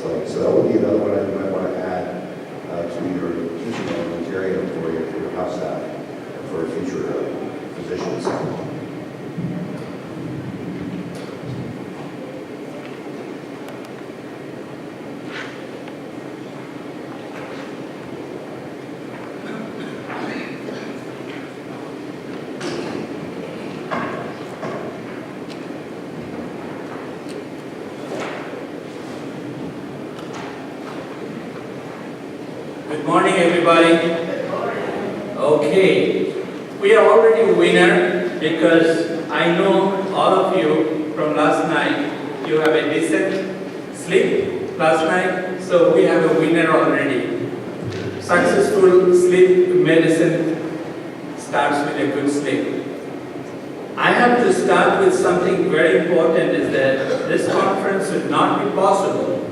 it's like. So that would be another one you might want to add to your teaching armamentarium for your house staff for future positions. Good morning, everybody. Okay, we are already a winner because I know all of you from last night, you have a decent sleep last night, so we have a winner already. Successful sleep medicine starts with a good sleep. I have to start with something very important, is that this conference would not be possible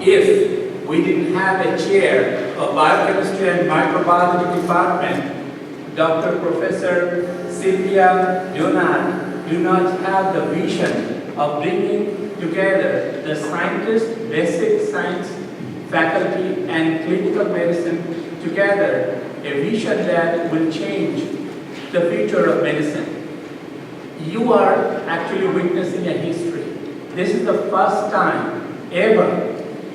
if we didn't have a chair of biochemistry and microbiology department, Dr. Professor Sylvia Donat, do not have the vision of bringing together the scientists, basic science faculty and clinical medicine together, a vision that will change the future of medicine. You are actually witnessing a history. This is the first time ever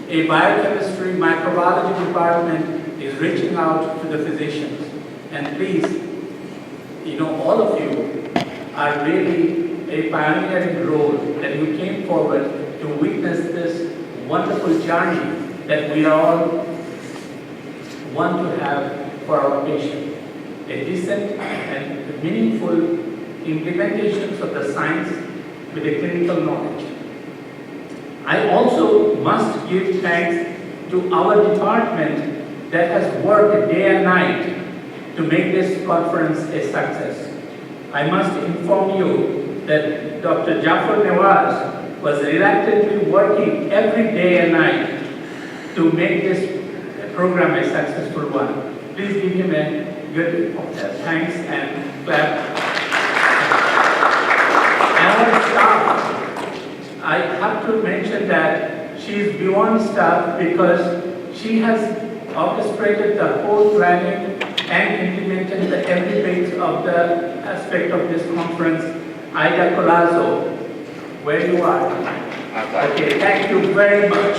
a biochemistry microbiology department is reaching out to the physicians. And please, all of you are really a pioneering role that you came forward to witness this wonderful journey that we all want to have for our patient. A decent and meaningful implementations of the science with a clinical knowledge. I also must give thanks to our department that has worked day and night to make this conference a success. I must inform you that Dr. Jafar Nawaz was reluctantly working every day and night to make this program a successful one. Please give him a good thanks and clap. And our staff, I have to mention that she is beyond staff because she has orchestrated the whole planning and implemented every bit of the aspect of this conference. Ida Colazo, where you are. Okay, thank you very much.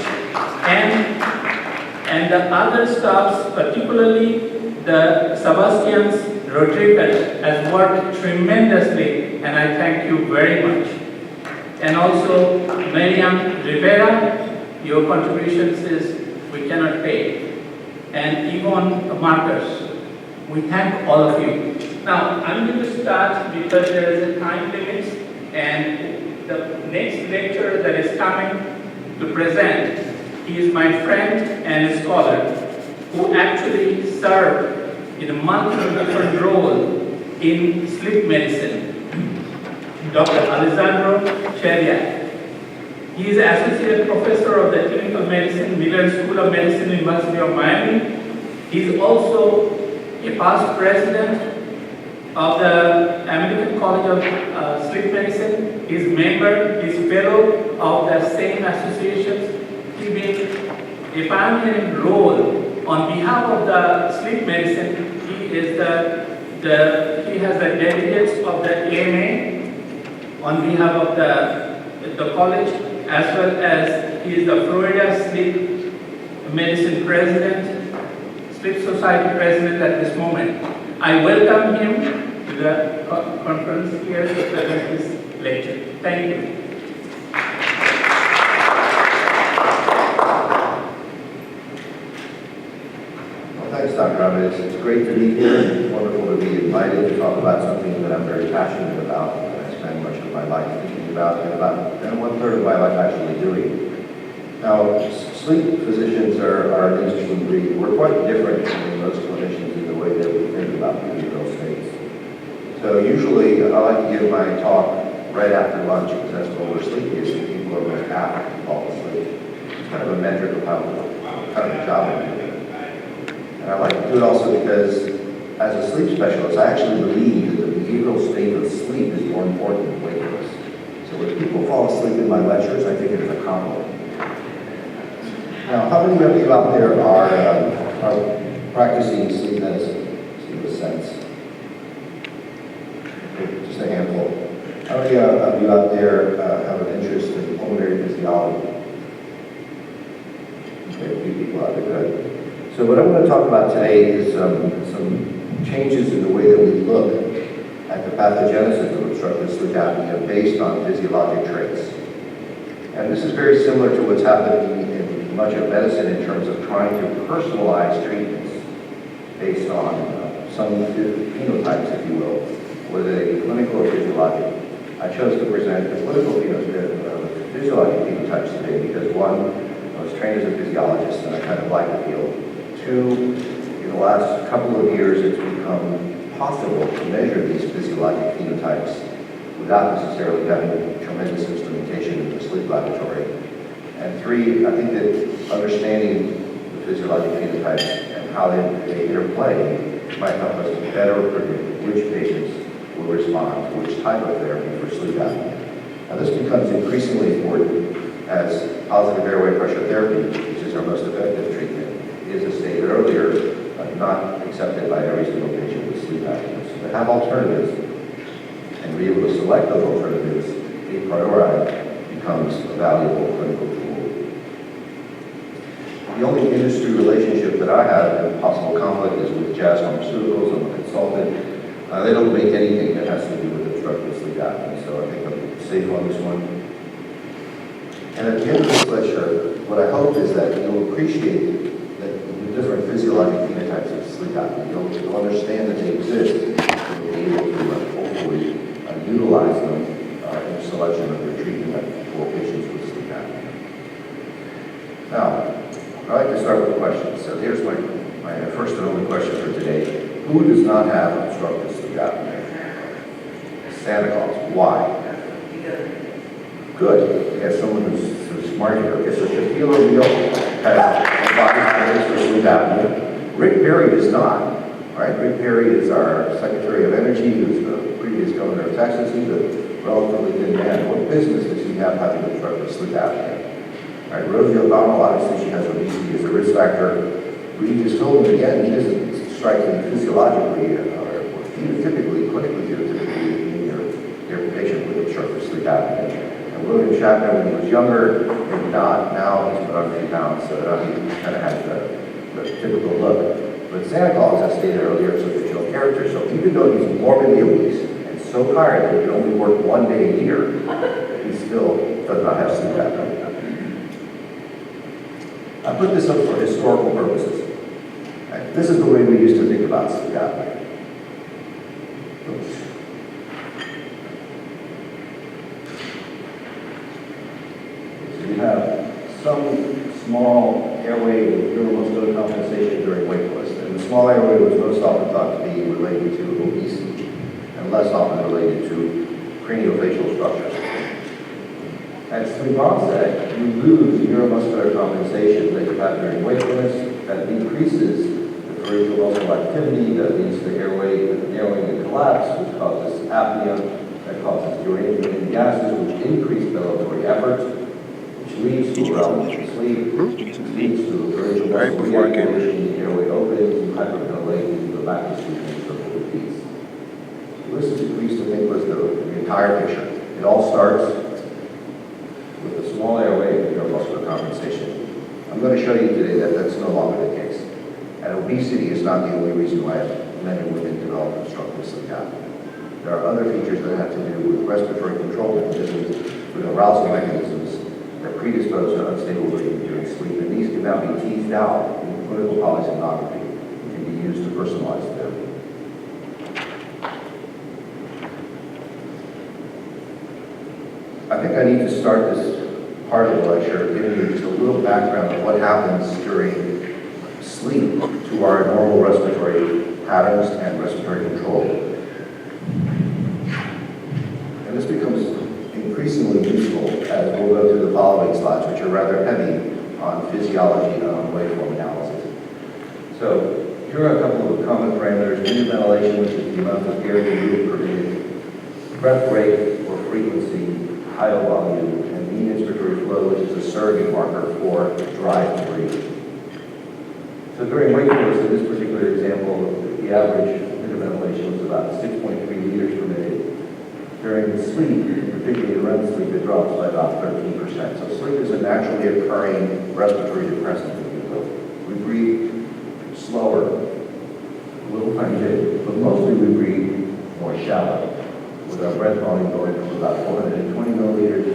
And the other staffs, particularly the Sebastian Rodriguez, has worked tremendously, and I thank you very much. And also, Miriam Rivera, your contributions we cannot pay. And Yvonne Marcus, we thank all of you. Now, I'm going to start because there is a time limit, and the next lecturer that is coming to present, he is my friend and a scholar who actually served in a multi-different role in sleep medicine. Dr. Alessandro Cheriak. He is Associate Professor of the Clinical Medicine, Miller School of Medicine, University of Miami. He is also a past president of the American College of Sleep Medicine. He is member, he is fellow of the same associations. He made a pioneering role on behalf of the sleep medicine. He is he has the delegates of the AMA on behalf of the college, as well as he is the Florida Sleep Medicine President, Sleep Society President at this moment. I welcome him to the conference here to present this lecture. Thank you. Well, thanks, Dr. Ahmed. It's great to be here. It's wonderful to be invited to talk about something that I'm very passionate about. I spend much of my life thinking about and 1/3 of my life actually doing. Now, sleep physicians are an interesting breed. We're quite different than most clinicians in the way that we think about behavioral states. So usually I like to give my talk right after lunch because that's when we're sleepiest and people are most apt to fall asleep. It's kind of a metric of how kind of a job I'm doing. And I like to do it also because as a sleep specialist, I actually believe that the behavioral state of sleep is more important than wakefulness. So when people fall asleep in my lectures, I think it is a compliment. Now, how many of you out there are practicing sleep medicine, sleep sense? Just a handful. How many of you out there have an interest in pulmonary physiology? Okay, a few people out there, good. So what I want to talk about today is some changes in the way that we look at the pathogenesis of obstructive sleep apnea based on physiologic traits. And this is very similar to what's happening in much of medicine in terms of trying to personalize treatments based on some phenotypes, if you will, whether they be clinical or physiologic. I chose to present the clinical physiologic phenotypes today because one, I was trained as a physiologist and I kind of like the field. Two, in the last couple of years, it's become possible to measure these physiologic phenotypes without necessarily having tremendous instrumentation in the sleep laboratory. And three, I think that understanding the physiologic phenotypes and how they interplay might help us to better predict which patients will respond to which type of therapy for sleep apnea. Now this becomes increasingly important as positive airway pressure therapy, which is our most effective treatment, is as stated earlier, not accepted by every single patient with sleep apnea. So to have alternatives and be able to select those alternatives a priori becomes a valuable clinical tool. The only industry relationship that I have in possible conflict is with Jazz Pharmaceuticals. I'm a consultant. They don't make anything that has to do with obstructive sleep apnea, so I think I'm safe on this one. And at the end of this lecture, what I hope is that you'll appreciate that the different physiologic phenotypes of sleep apnea. You'll understand that they exist and be able to hopefully utilize them in the selection of your treatment for patients with sleep apnea. Now, I'd like to start with a question. So here's my first and only question for today. Who does not have obstructive sleep apnea? Santa Claus. Why? Good. We have someone who's smart here. Okay, so Shaquille O'Neal has a body for sleep apnea. Rick Perry does not. Right? Rick Perry is our Secretary of Energy, who's the previous governor of Texas. He's a relatively thin man. What business does he have having obstructive sleep apnea? Right? Rosie O'Donnell, obviously, she has obesity as a risk factor. We just told him again, he doesn't strike me physiologically or phenotypically, clinically phenotypically in your patient with obstructive sleep apnea. And William Shatner, when he was younger, maybe not. Now he's put on 3 pounds, so he kind of has the typical look. But Santa Claus, as stated earlier, is a fictional character, so even though he's morbidly obese and so tired that he can only work 1 day a year, he still does not have sleep apnea. I put this up for historical purposes. Right? This is the way we used to think about sleep apnea. Oops. So you have some small airway with neuromuscular compensation during wakefulness. And the small airway was most often thought to be related to obesity and less often related to craniofacial structures. At sleep onset, you lose neuromuscular compensation that you have during wakefulness. That decreases the pharyngeal muscle activity, that leads to airway narrowing and collapse, which causes apnea, that causes uranium gases, which increase ventilatory effort, which leads to relative sleep, leads to pharyngeal muscle reactivation, the airway opens, you hyperventilate, you go back to sleep and circle repeats. So this is decreased, I think, was the entire picture. It all starts with a small airway and neuromuscular compensation. I'm going to show you today that that's no longer the case. And obesity is not the only reason why men and women develop obstructive sleep apnea. There are other features that have to do with respiratory control mechanisms, with arousal mechanisms that predispose to unstable breathing during sleep. And these can now be teased out in clinical polysomnography and can be used to personalize therapy. I think I need to start this part of the lecture giving you just a little background of what happens during sleep to our normal respiratory patterns and respiratory control. And this becomes increasingly useful as we'll go through the following slides, which are rather heavy on physiology and on waveform analysis. So here are a couple of common parameters: mean ventilation, which is the amount of air you move per minute, breath rate or frequency, tidal volume, and mean inspiratory flow, which is a surrogate marker for dry debris. So during wakefulness, in this particular example, the average ventilation was about 6.3 liters per minute. During sleep, particularly REM sleep, it drops by about 13%. So sleep is a naturally occurring respiratory depressant, if you will. We breathe slower, a little tiny bit, but mostly we breathe more shallow, with our breath volume going from about 420 milliliters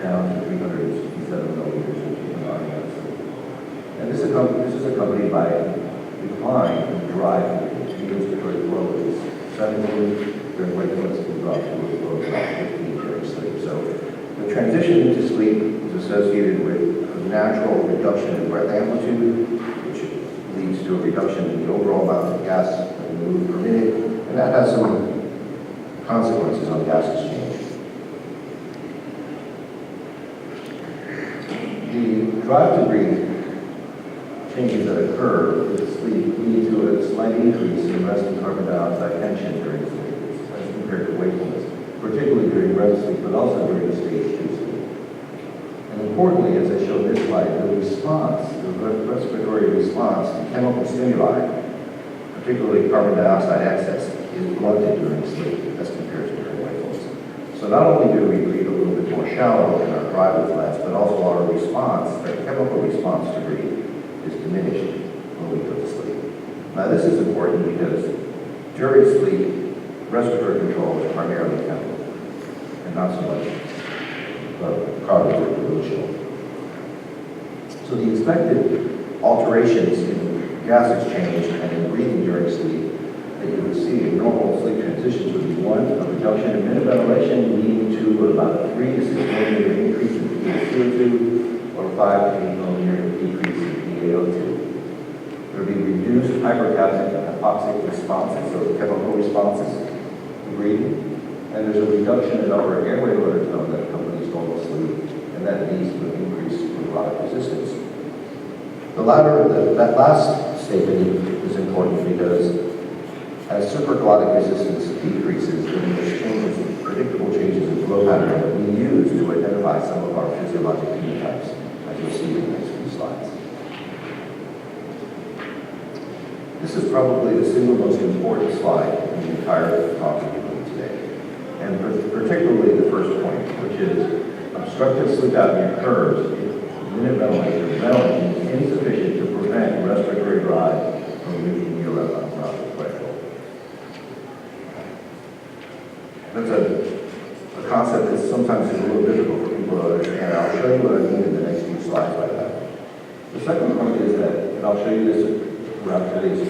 down to 367 milliliters, which is an REM sleep. And this is accompanied by a decline in dry mean inspiratory flow is 17 during wakefulness, it will drop to a flow of about 15 during sleep. So the transition into sleep is associated with a natural reduction in breath amplitude, which leads to a reduction in the overall amount of gas that we move per minute, and that has some consequences on gas exchange. The drive to breathe changes that occur with sleep lead to a slight increase in resting carbon dioxide tension during sleep as compared to wakefulness, particularly during REM sleep, but also during the stage 2 sleep. And importantly, as I showed this slide, the response, the respiratory response to chemical stimuli, particularly carbon dioxide excess, is blunted during sleep as compared to during wakefulness. So not only do we breathe a little bit more shallow and our drive is less, but also our response, our chemical response to breathe, is diminished when we go to sleep. Now this is important because during sleep, respiratory control is primarily chemical and not so much cognitive delusional. So the expected alterations in gas exchange and in breathing during sleep that you would see in normal sleep transitions would be one, a reduction in minute ventilation leading to about a 3 to 6 millimeter increase in CO2 or 5 to 8 millimeter decrease in PaO2. There will be reduced hypercapnic and hypoxic responses, so chemical responses to breathing. And there's a reduction in upper airway motor tone that accompanies normal sleep, and that leads to an increase in chlorotic resistance. The latter, that last statement is important because as superchlorotic resistance decreases, then there's changes, predictable changes in flow pattern that we use to identify some of our physiologic phenotypes, as you'll see in the next few slides. This is probably the single most important slide in the entire talk we're doing today, and particularly the first point, which is obstructive sleep apnea occurs if minute ventilation is insufficient to prevent respiratory drive from reaching the arousal threshold. That's a concept that sometimes is a little difficult for people to understand. I'll show you what I mean in the next few slides by that. The second point is that, and I'll show you this throughout today's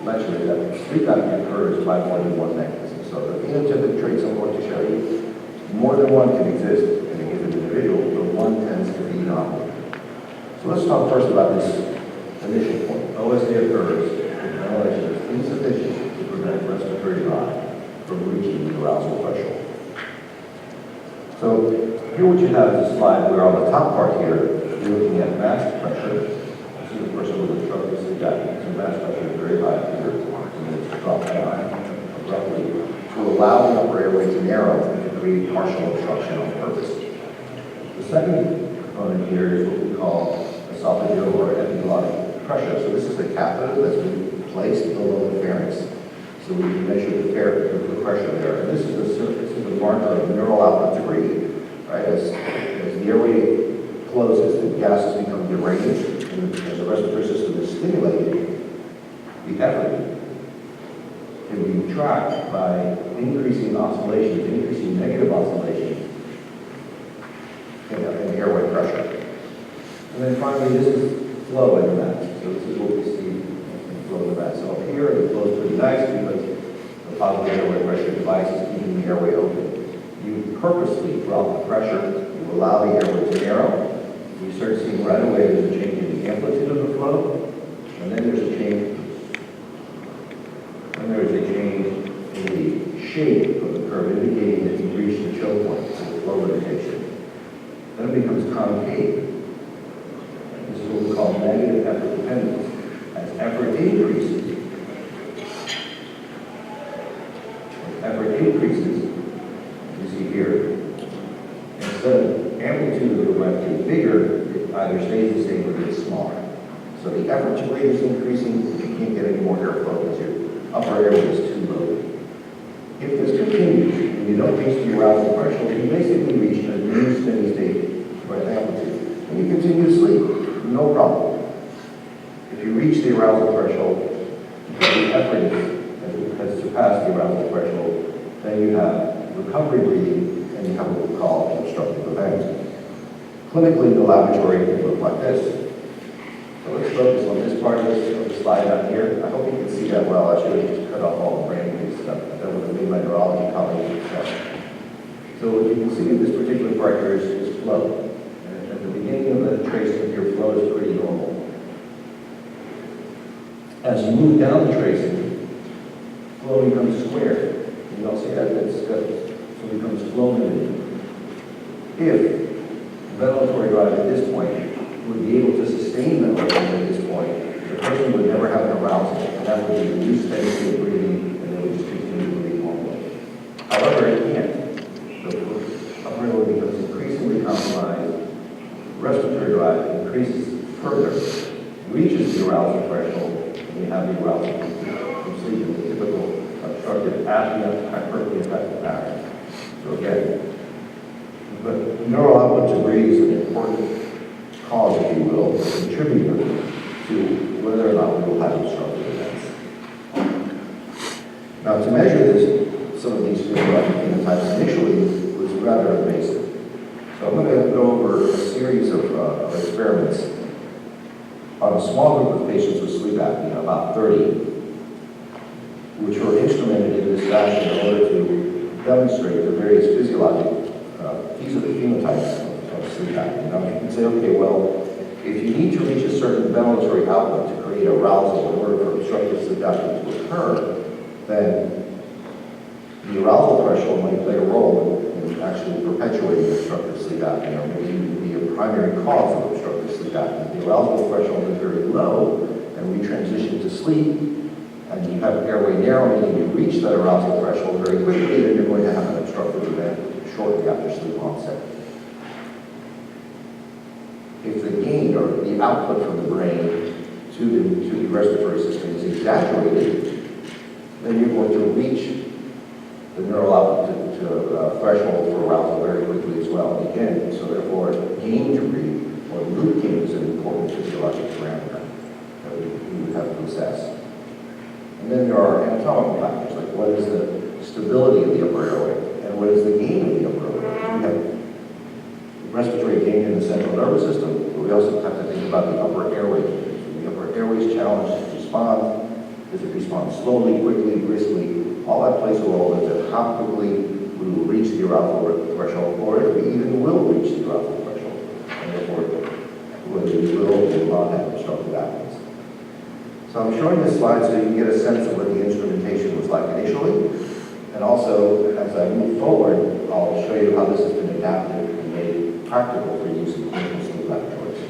lecture, is that sleep apnea occurs by more than one mechanism. So the phenotypic traits I'm going to show you, more than one can exist in a given individual, but one tends to be dominant. So let's talk first about this initial point. OSA occurs if ventilation is insufficient to prevent respiratory drive from reaching the arousal threshold. So here what you have is a slide where on the top part here, you're looking at mask pressure. This is a person with obstructive sleep apnea. So mask pressure is very high here, and then it's dropped down abruptly to allow the upper airway to narrow and to create partial obstruction on purpose. The second component here is what we call esophageal or epiglottic pressure. So this is a catheter that's been placed below the pharynx. So we can measure the pressure there. And this is a marker of neural outlet to breathe. Right? As the airway closes, the gases become deranged, and as the respiratory system is stimulated, the effort can be tracked by increasing oscillations, increasing negative oscillations in the airway pressure. And then finally, this is flow in the mask. So this is what we see in flow in the mask. So up here, it flows pretty nice because the positive airway pressure device is keeping the airway open. You purposely drop the pressure, you allow the airway to narrow. You start seeing right away there's a change in the amplitude of the flow, and then there's a change, in the shape of the curve, indicating that you've reached the choke point, the flow limitation. Then it becomes concave. This is what we call negative effort dependence. As effort increases, you see here, instead of amplitude continue to the left get bigger, it either stays the same or gets smaller. So the effort to breathe is increasing, but you can't get any more airflow because your upper airway is too low. If this continues and you don't reach the arousal threshold, you basically reach a new steady state breath amplitude. And you continue to sleep, no problem. If you reach the arousal threshold, the effort has surpassed the arousal threshold, then you have recovery breathing and you have what we call an obstructive event. Clinically, in the laboratory, it would look like this. So let's focus on this part of the slide out here. I hope you can see that well. I should have just cut off all the brain waves stuff. That would have made my neurology colleagues upset. So you can see this particular part here is flow. And at the beginning of the tracing, your flow is pretty normal. As you move down the tracing, flow becomes square. You don't see that? It's good. So it becomes flow limited. If ventilatory drive at this point would be able to sustain ventilation at this point, the person would never have an arousal, and that would be a new steady state breathing, and they would just continue to breathe normally. However, it can't. The upper airway becomes increasingly compromised. Respiratory drive increases further, reaches the arousal threshold, and you have the arousal from sleep in the typical obstructive apnea, hypertrophy effective pattern. So again, but neural output to breathe is an important cause, if you will, a contributor to whether or not we will have obstructive events. Now, to measure this, some of these physiologic phenotypes initially was rather invasive. So I'm going to go over a series of experiments on a small group of patients with sleep apnea, about 30, which were instrumented in this fashion in order to demonstrate the various physiologic phenotypes of sleep apnea. Now you can say, okay, well, if you need to reach a certain ventilatory output to create arousal in order for obstructive sleep apnea to occur, then the arousal threshold might play a role in actually perpetuating obstructive sleep apnea, or maybe even be a primary cause of obstructive sleep apnea. The arousal threshold is very low, and we transition to sleep, and you have airway narrowing, and you reach that arousal threshold very quickly, then you're going to have an obstructive event shortly after sleep onset. If the gain or the output from the brain to the respiratory system is exaggerated, then you're going to reach the neural output to a threshold for arousal very quickly as well. And again, so therefore, gain to breathe, or root gain, is an important physiologic parameter that we would have to assess. And then there are anatomical factors, like what is the stability of the upper airway, and what is the gain of the upper airway. We have respiratory gain in the central nervous system, but we also have to think about the upper airway. So the upper airway is challenged to respond. Does it respond slowly, quickly, briskly? All that plays a role into how quickly we will reach the arousal threshold, or if we even will reach the arousal threshold, and therefore whether we will or will not have obstructive apneas. So I'm showing this slide so you can get a sense of what the instrumentation was like initially, and also as I move forward, I'll show you how this has been adapted and made practical for use in clinical sleep laboratories.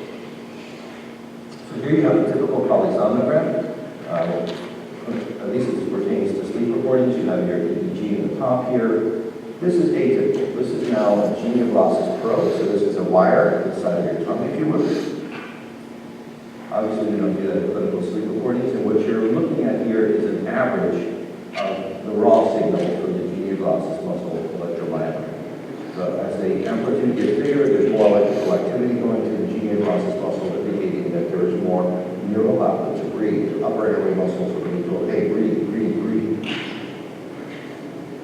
So here you have a typical polysomnogram. At least as it pertains to sleep recordings, you have your EEG in the top here. This is atypical. This is now a genioglossus probe, so this is a wire inside of your tongue, if you will. Obviously, we don't do that in clinical sleep recordings, and what you're looking at here is an average of the raw signal from the genioglossus muscle electromyogram. So as the amplitude gets bigger, there's more electrical activity going to the genioglossus muscle, indicating that there is more neural output to breathe. The upper airway muscles are being told, hey, breathe, breathe, breathe.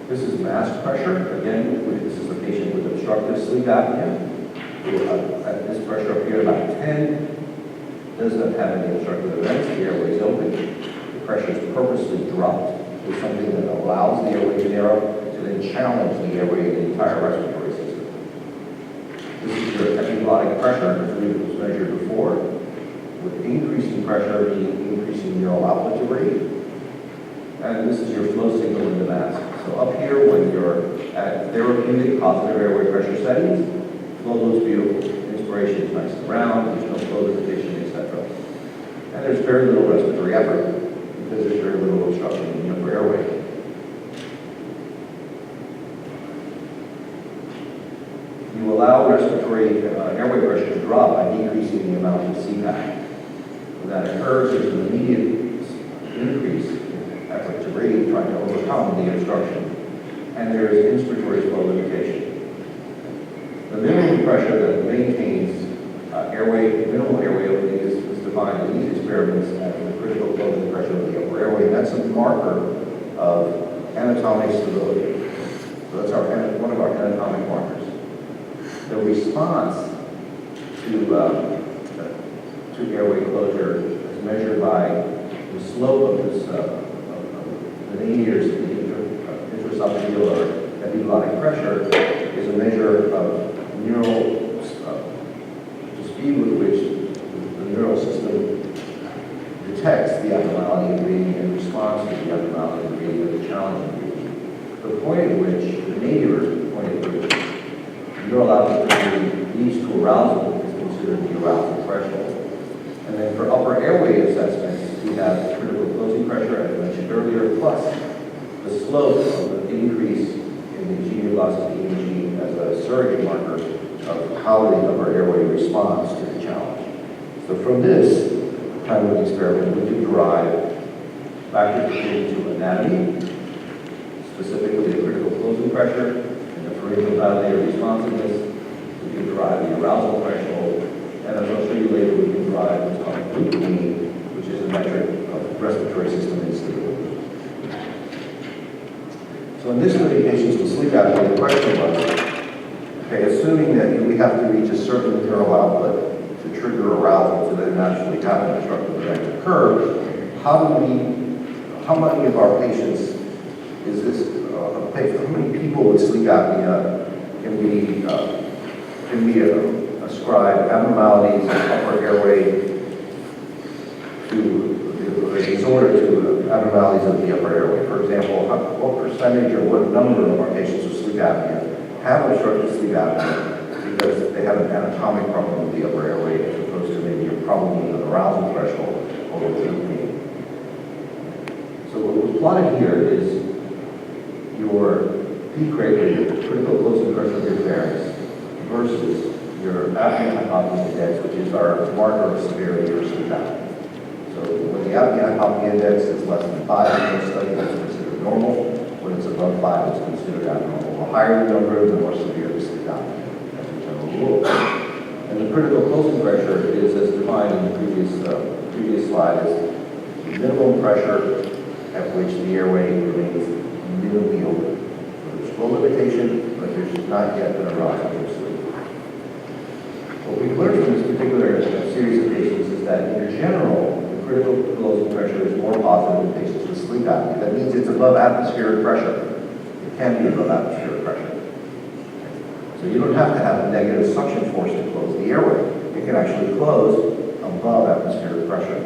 This is mask pressure. Again, this is a patient with obstructive sleep apnea. At this pressure up here, about 10, does not have any obstructive events. The airway is open. The pressure is purposely dropped. It's something that allows the airway to narrow to then challenge the airway in the entire respiratory system. This is your epiglottic pressure, as we measured before, with increasing pressure meaning increasing neural output to breathe. And this is your flow signal in the mask. So up here, when you're at therapeutic positive airway pressure settings, flow looks beautiful. Inspiration is nice and round, there's no flow limitation, etc. And there's very little respiratory effort because there's very little obstruction in the upper airway. You allow allow the respiratory airway pressure to drop by decreasing the amount of CPAP. When that occurs, there's an immediate increase in effort to breathe, trying to overcome the obstruction, and there is inspiratory flow limitation. The minimum pressure that maintains minimal airway opening is defined in these experiments as the critical closing pressure of the upper airway, and that's a marker of anatomic stability. So that's one of our anatomic markers. The response to airway closure is measured by the slope of this the nadir's intraesophageal or epiglottic pressure is a measure of the speed with which the neural system detects the abnormality of breathing and responds to the abnormality of breathing with the challenge of breathing. The point at which, the nadir point at which neural output leads to arousal is considered the arousal threshold. And then for upper airway assessments, we have critical closing pressure, as I mentioned earlier, plus the slope of the increase in the G velocity EMG as a surrogate marker of how the upper airway responds to the challenge. So from this kind of experiment, we can derive factors related to anatomy, specifically the critical closing pressure and the pharyngeal dilator responsiveness. We can derive the arousal threshold, and as I'll show you later, we can derive what's called root mean, which is a metric of respiratory system instability. So in this study, patients with sleep apnea, the question was, okay, assuming that we have to reach a certain neural output to trigger arousal to then naturally have an obstructive event occur, how many of our patients is this, how many people with sleep apnea can we ascribe abnormalities in upper airway to a disorder to abnormalities of the upper airway? For example, what percentage or what number of our patients with sleep apnea have obstructive sleep apnea because they have an anatomic problem with the upper airway as opposed to maybe a problem with an arousal threshold or with pain? So what was plotted here is your peak rate, your critical closing pressure of your pharynx versus your apnea-hypopnea index, which is our marker of severity of sleep apnea. So when the apnea-hypopnea index is less than 5 in this study, that's considered normal. When it's above 5, it's considered abnormal. The higher the number, the more severe the sleep apnea. That's a general rule. And the critical closing pressure is, as defined in the previous slide, is the minimum pressure at which the airway remains minimally open. So there's flow limitation, but there's not yet an arousal of sleep. What we've learned from this particular series of patients is that in general, the critical closing pressure is more positive in patients with sleep apnea. That means it's above atmospheric pressure. It can be above atmospheric pressure. So you don't have to have a negative suction force to close the airway. It can actually close above atmospheric pressure.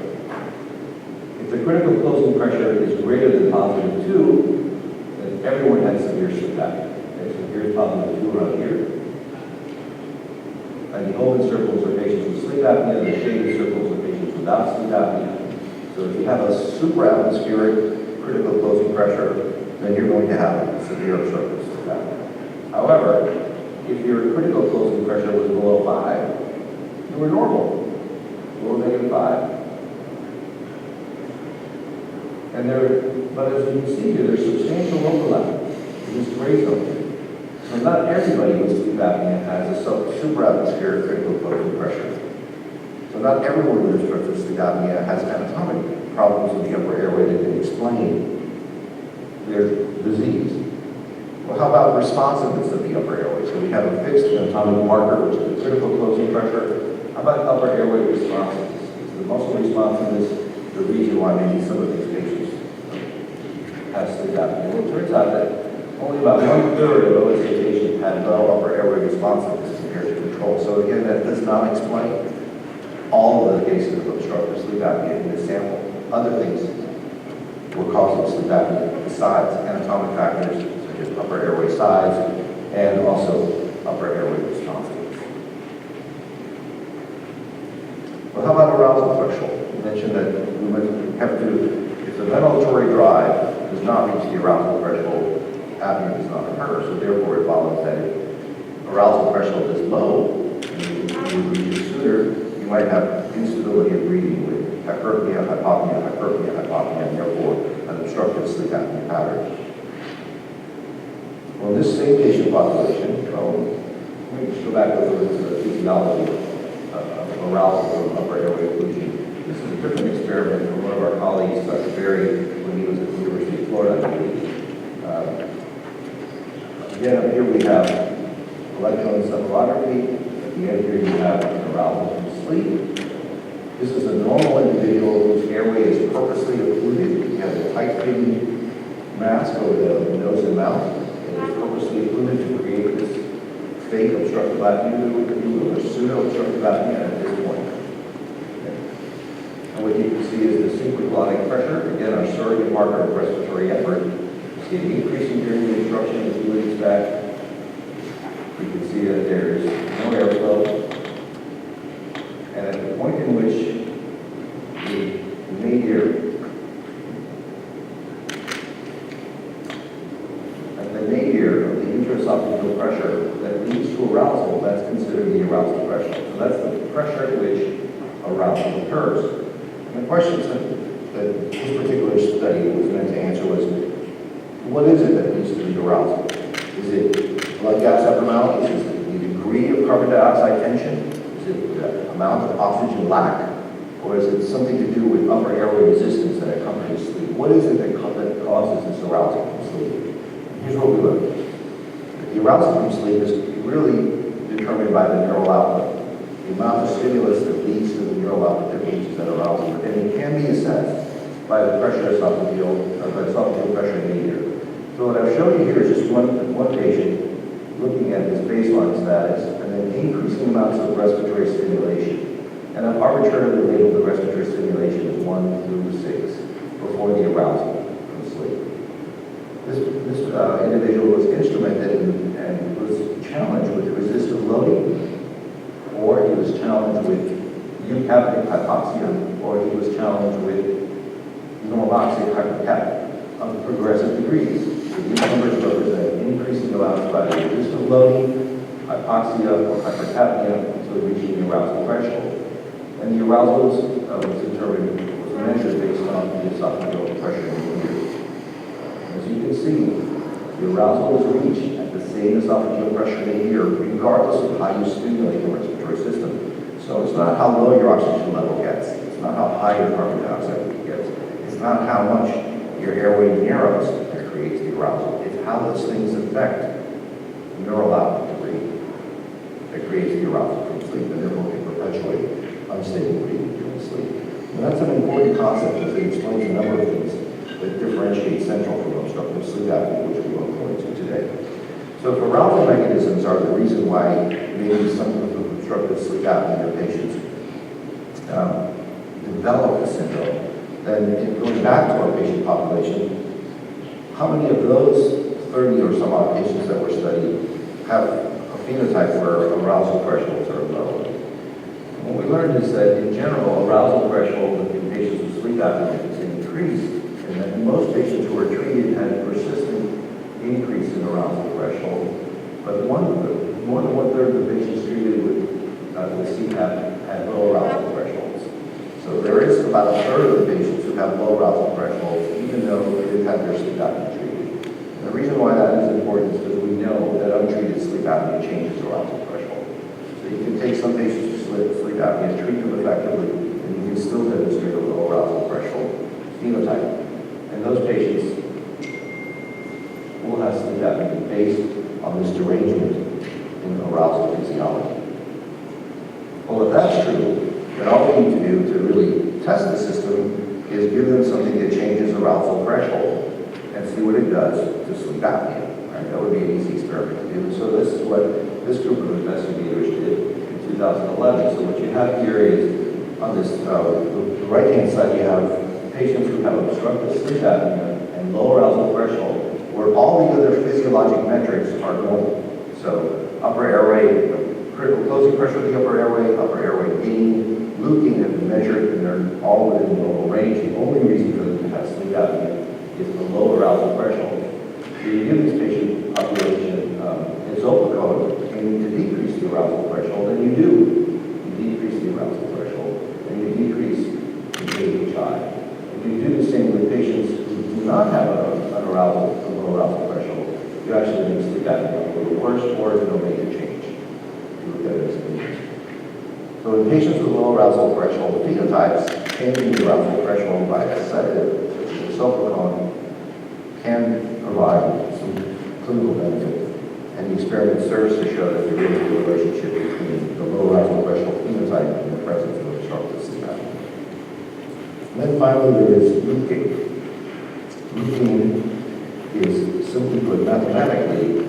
If the critical closing pressure is greater than +2, then everyone has severe sleep apnea. Okay, so here's +2 around here. And the open circles are patients with sleep apnea, the shaded circles are patients without sleep apnea. So if you have a supraatmospheric critical closing pressure, then you're going to have severe obstructive sleep apnea. However, if your critical closing pressure was below 5, you were normal, below -5. But as you can see here, there's substantial overlap in this gray zone. So not everybody with sleep apnea has a supraatmospheric critical closing pressure. So not everyone with obstructive sleep apnea has anatomic problems with the upper airway that can explain their disease. Well, how about responsiveness of the upper airway? So we have a fixed anatomic marker, which is the critical closing pressure. How about upper airway responsiveness? Is the muscle responsiveness the reason why maybe some of these patients have sleep apnea? Well, it turns out that only about 1/3 of OSA patients had low upper airway responsiveness compared to control. So again, that does not explain all of the cases of obstructive sleep apnea in this sample. Other things were causing sleep apnea besides anatomic factors such as upper airway size and also upper airway responsiveness. Well, how about arousal threshold? You mentioned that we have to, if the ventilatory drive does not reach the arousal threshold, apnea does not occur. So therefore, it follows that if arousal threshold is low, and you reach it sooner, you might have instability of breathing with hyperpnea, hypopnea, and therefore an obstructive sleep apnea pattern. Well, in this same patient population, let me just go back a little bit to the physiology of arousal from upper airway occlusion. This is a different experiment from one of our colleagues, Dr. Berry, when he was at the University of Florida, I believe. Again, up here we have electroencephalography. At the end here you have an arousal from sleep. This is a normal individual whose airway is purposely occluded. He has a tight-fitting mask over the nose and mouth, and is purposely occluded to create this fake obstructive apnea, or pseudo-obstructive apnea at this point. Okay. And what you can see is the supraglottic pressure, again, our surrogate marker of respiratory effort. You see it increasing during the obstruction as you would expect. You can see that there is no airflow. And at the point in which the nadir of the intraesophageal pressure that leads to arousal, that's considered the arousal threshold. So that's the pressure at which arousal occurs. And the questions that this particular study was meant to answer was, what is it that leads to the arousal? Is it blood gas abnormalities? Is it the degree of carbon dioxide tension? Is it the amount of oxygen lack? Or is it something to do with upper airway resistance that accompanies sleep? What is it that causes this arousal from sleep? Here's what we learned. The arousal from sleep is really determined by the neural output. The amount of stimulus that leads to the neural output that reaches that arousal. And it can be assessed by the esophageal pressure nadir. So what I've shown you here is just one patient looking at his baseline status and then increasing amounts of respiratory stimulation. And I've arbitrarily labeled the respiratory stimulation as 1 through 6 before the arousal from sleep. This individual was instrumented and was challenged with resistive loading, or he was challenged with eucapnic hypoxia, or he was challenged with normoxic hypercapnia of progressive degrees. So these numbers represent increasing amounts by resistive loading, hypoxia, or hypercapnia until reaching the arousal threshold. And the arousal was measured based on the esophageal pressure in the ear. As you can see, the arousal was reached at the same esophageal pressure in the ear, regardless of how you stimulate the respiratory system. So it's not how low your oxygen level gets. It's not how high your carbon dioxide gets. It's not how much your airway narrows that creates the arousal. It's how those things affect neural output degree that creates the arousal from sleep, and therefore can perpetuate unstable breathing during sleep. And that's an important concept as it explains a number of things that differentiate central from obstructive sleep apnea, which we won't go into today. So if arousal mechanisms are the reason why maybe some of the obstructive sleep apnea patients develop the syndrome, then going back to our patient population, how many of those 30 or some odd patients that were studied have a phenotype where arousal thresholds are low? And what we learned is that in general, arousal threshold in patients with sleep apnea is increased, and that most patients who were treated had a persistent increase in arousal threshold. But more than one-third of the patients treated with CPAP had low arousal thresholds. So there is about a third of the patients who have low arousal thresholds, even though they've had their sleep apnea treated. And the reason why that is important is because we know that untreated sleep apnea changes arousal threshold. So you can take some patients with sleep apnea, treat them effectively, and you can still demonstrate a low arousal threshold phenotype. And those patients will have sleep apnea based on this derangement in arousal physiology. Well, if that's true, then all we need to do to really test the system is give them something that changes arousal threshold and see what it does to sleep apnea. Right? That would be an easy experiment to do. So this is what this group of investigators did in 2011. So what you have here is on this the right-hand side, you have patients who have obstructive sleep apnea and low arousal threshold, where all the other physiologic metrics are normal. So upper airway, critical closing pressure of the upper airway gain, Luke gain have been measured, and they're all within the normal range. The only reason for them to have sleep apnea is the low arousal threshold. So you give this patient population, enzopicone, and you with sleep apnea a little worse, or no major change. If you look at it as a mean. So in patients with low arousal threshold phenotypes, changing the arousal threshold by a sedative, such as sulfocone, can provide some clinical benefit. And the experiment serves to show that there is a relationship between the low arousal threshold phenotype and the presence of obstructive sleep apnea. And then finally, there is loop gain. Loop gain is, simply put, mathematically,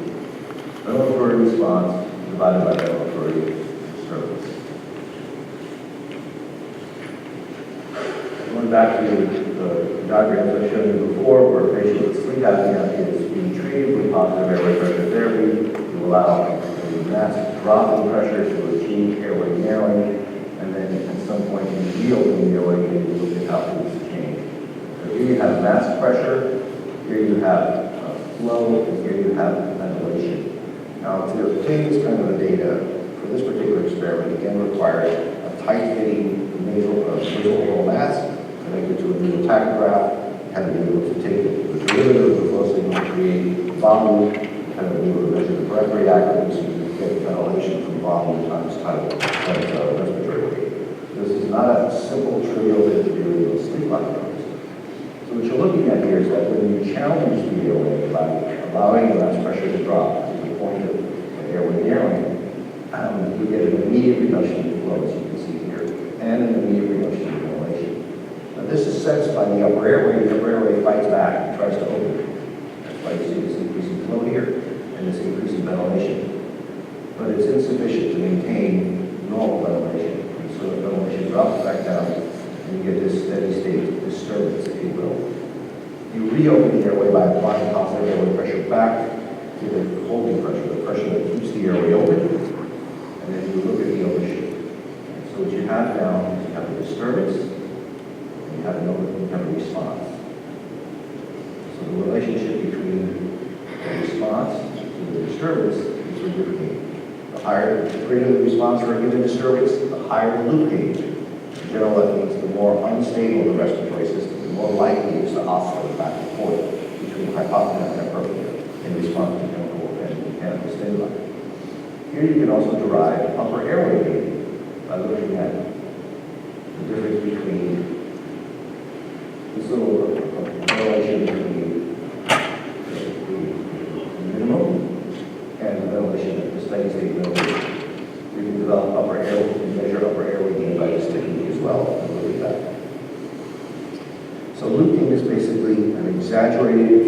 ventilatory response divided by ventilatory disturbance. Going back to the diagrams I've shown you before, where a patient with sleep apnea is being treated with positive airway pressure therapy to allow a massive drop in pressure to achieve airway narrowing, and then at some point in the reopening the airway, you look at how things change. So here you have mass pressure, here you have flow, and here you have ventilation. Now, to obtain this kind of data for this particular experiment, again requires a tight-fitting nasal oral mask connected to a needle tachograph, had to be able to take the derivative of the flow signal to create volume, kind of be able to measure the breath rate accurately so you can get ventilation from volume times respiratory rate. This is not a simple, trivial thing to do in sleep apnea. So what you're looking at here is that when you challenge the airway by allowing the mass pressure to drop to the point of airway narrowing, you get an immediate reduction in flow, as you can see here, and an immediate reduction in ventilation. Now, this is sensed by the upper airway. The upper airway fights back and tries to open. That's why you see this increasing flow here and this increasing ventilation. But it's insufficient to maintain normal ventilation. And so the ventilation drops back down, and you get this steady state disturbance, if you will. You reopen the airway by applying positive airway pressure back to the holding pressure, the pressure that keeps the airway open, and then you look at the omission. So what you have now is you have a disturbance, and you have a response. So the relationship between the response to the disturbance is the loop gain. The greater the response for a given disturbance, the higher the loop gain. In general, that means the more unstable the respiratory system, the more likely it is to oscillate back and forth between hypopnea and hyperpnea in response to chemical and mechanical stimuli. Here you can also derive upper airway gain by looking at the difference between this little relation between the minimum and the ventilation at the steady state ventilation. We can develop upper airway, we can measure upper airway gain by this technique as well, and look at that. So loop gain is basically an exaggerated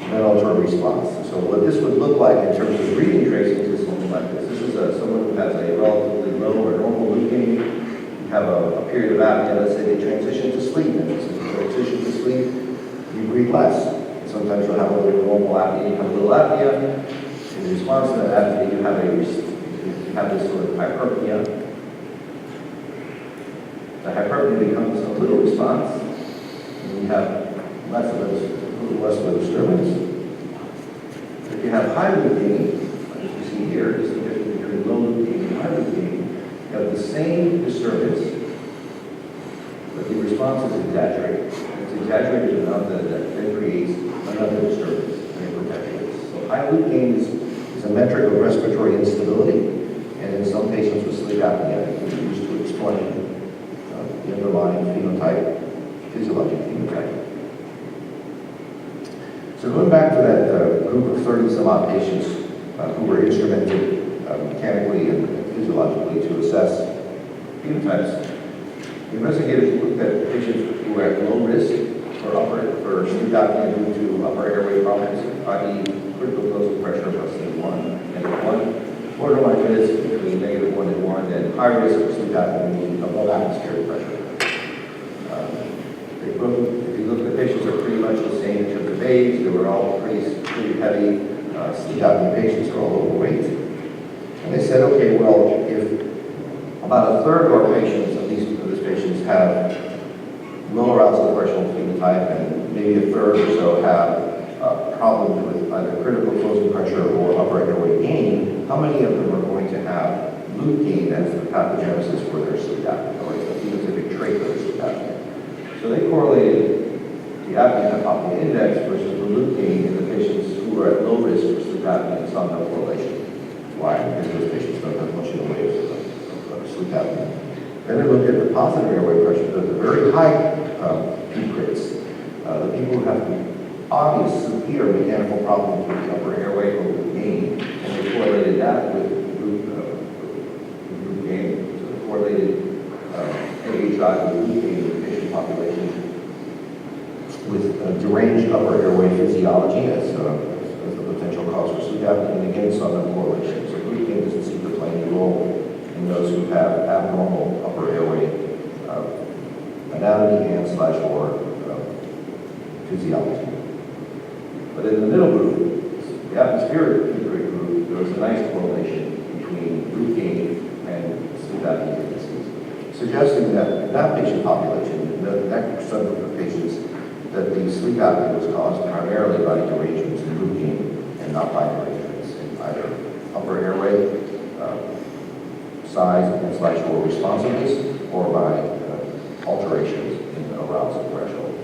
ventilatory response. So what this would look like in terms of breathing tracings is something like this. This is someone who has a relatively low or normal loop gain. You have a period of apnea, let's say they transition to sleep, and as you transition to sleep, you breathe less. Sometimes you'll have a little normal apnea, you have a little apnea. In response to that apnea, you have this sort of hyperpnea. The hyperpnea becomes a little response, and you have a little less of a disturbance. If you have high loop gain, as you see here, this is the difference between low loop gain and high loop gain, you have the same disturbance, but the response is exaggerated. It's exaggerated enough that it creates another disturbance, and it perpetuates. So high loop gain is a metric of respiratory instability, and in some patients with sleep apnea, it can be used to explain the underlying phenotype, physiologic phenotype. So going back to that group of 30 some odd patients who were instrumented mechanically and physiologically to assess phenotypes, the investigators looked at patients who were at low risk for sleep apnea due to upper airway problems, i.e. critical closing pressure of less than 1 and 1, borderline risk between -1 and 1, and high risk for sleep apnea meaning above atmospheric pressure. If you look at the patients, are pretty much the same in terms of age. They were all pretty heavy sleep apnea patients, are all overweight. And they said, okay, well, if about a third of our patients, at least of these patients, have low arousal threshold phenotype, and maybe a third or so have problems with either critical closing pressure or upper airway gain, how many of them are going to have loop gain as the pathogenesis for their sleep apnea, or a phenotypic trait of their sleep apnea? So they correlated the apnea-hypopnea index versus the loop gain in the patients who who are at low risk for sleep apnea and somnol correlation. Why? Because those patients don't have much in the way of sleep apnea. Then they looked at the positive airway pressure, the very high peak rates. The people who have obvious severe mechanical problems with the upper airway or with gain, and they correlated that with group gain. So they correlated AHI with group gain in the patient population with deranged upper airway physiology as a potential cause for sleep apnea, and again saw no correlation. So group gain doesn't seem to play any role in those who have abnormal upper airway anatomy and/or physiology. But in the middle group, the atmospheric peak rate group, there was a nice correlation between group gain and sleep apnea disease, suggesting that in that patient population, that subgroup of patients, that the sleep apnea was caused primarily by derangements in group gain and not by derangements in either upper airway size and/or responsiveness, or by alterations in the arousal threshold.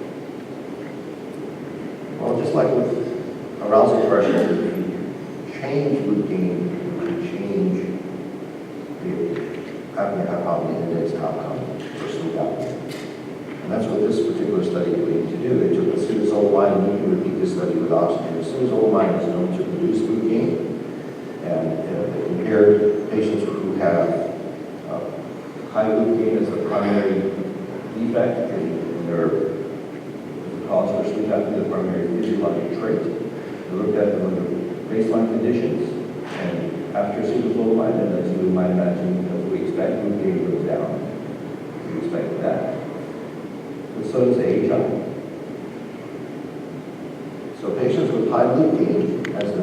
Well, just like with arousal threshold, if you change group gain, you change the apnea hypopnea index outcome for sleep apnea. And that's what this particular study aimed to do. They took acetazolamide, and you can repeat this study with oxygen. Acetazolamide is known to reduce group gain, and they compared patients who have high group gain as the primary defect in their cause for sleep apnea, the primary physiologic trait. They looked at them under baseline conditions, and after acetazolamide, and as you might imagine, as we expect, group gain goes down. We expect that. But so does AHI. So patients with high group gain, as the